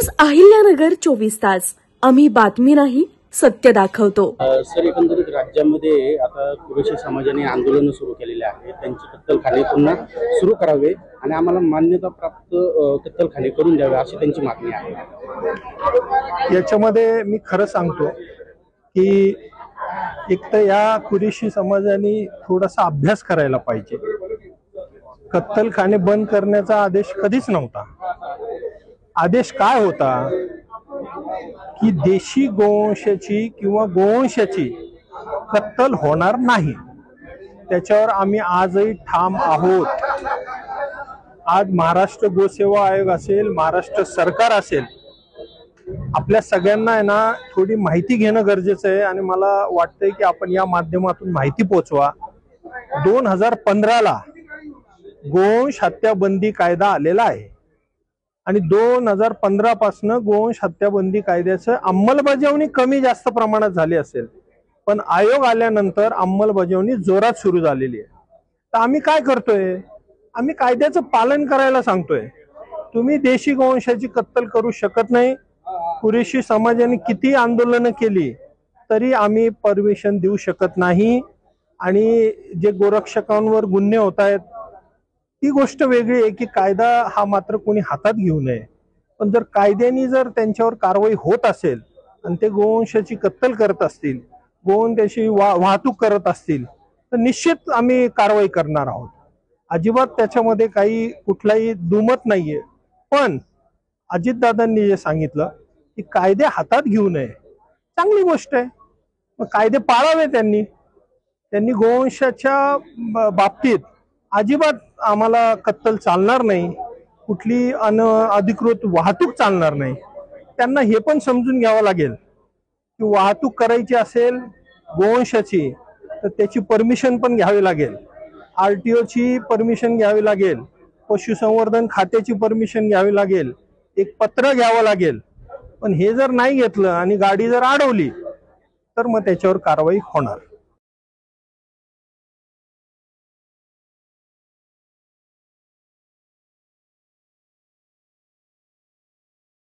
News Ahilyanagar 24 तास। आम्ही बातमी नाही सत्य दाखवतो। सर, एकंदरीत राज्यामध्ये आता कुरेशी समाजाने आंदोलन सुरू केलेले आहे। त्यांची कत्तलखाने पुन्हा सुरू करावे आणि आम्हाला मान्यता प्राप्त कत्तलखाने करून द्यावे अशी त्यांची मागणी आहे। याच्यामध्ये मी खरं सांगतो की एक तर या कुरेशी समाजाने थोडासा अभ्यास करायला पाहिजे। कत्तलखाने बंद करण्याचा आदेश कधीच नव्हता। आदेश काय होता की देशी गोवंशाची किंवा गोवंशाची कत्तल होणार नाही, त्याच्यावर आम्ही आजही ठाम आहोत। आज महाराष्ट्र गोसेवा आयोग असेल, महाराष्ट्र सरकार असेल, आपल्या सगळ्यांना आहे ना थोडी माहिती घेणं गरजेचं आहे आणि मला वाटतंय की आपण या माध्यमातून माहिती पोहोचवा। 2015 ला गोवंश हत्या बंदी कायदा आलेला आहे आणि 2015 पासून गोवंश हत्या बंदी कायद्याचं अंमलबजावणी कमी जास्त प्रमाणात झाली असेल, पण आयोग आल्यानंतर अंमलबजावणी जोरात सुरू झालेली आहे। तर आम्ही काय करतोय, आम्ही कायद्याचं पालन करायला सांगतोय। तुम्ही देशी गोवंशाची कत्तल करू शकत नाही। कुरेशी समाजाने किती आंदोलनं केली तरी आम्ही परमिशन देऊ शकत नाही आणि जे गोरक्षकांवर गुन्हे होत आहेत ती गोष्ट वेगळी आहे की कायदा हा मात्र कोणी हातात घेऊ नये। पण जर कायद्याने जर त्यांच्यावर कारवाई होत असेल आणि ते गोवंशाची कत्तल करत असतील, गोवंशाची वाहतूक करत असतील, तर निश्चित आम्ही कारवाई करणार आहोत। अजिबात त्याच्यामध्ये काही कुठलाही दुमत नाहीये। पण अजितदादांनी जे सांगितलं की कायदे हातात घेऊ नये, चांगली गोष्ट आहे। मग कायदे पाळावे त्यांनी गोवंशाच्या बाबतीत अजिबात आम्हाला कत्तल चालणार नाही, कुठली अनधिकृत वाहतूक चालणार नाही। त्यांना हे पण समजून घ्यावं लागेल की वाहतूक करायची असेल गोवंशाची तर त्याची परमिशन पण घ्यावी लागेल, RTO ची परमिशन घ्यावी लागेल, पशुसंवर्धन खात्याची परमिशन घ्यावी लागेल, एक पत्र घ्यावं लागेल। पण हे जर नाही घेतलं आणि गाडी जर अडवली तर मग त्याच्यावर कारवाई होणार।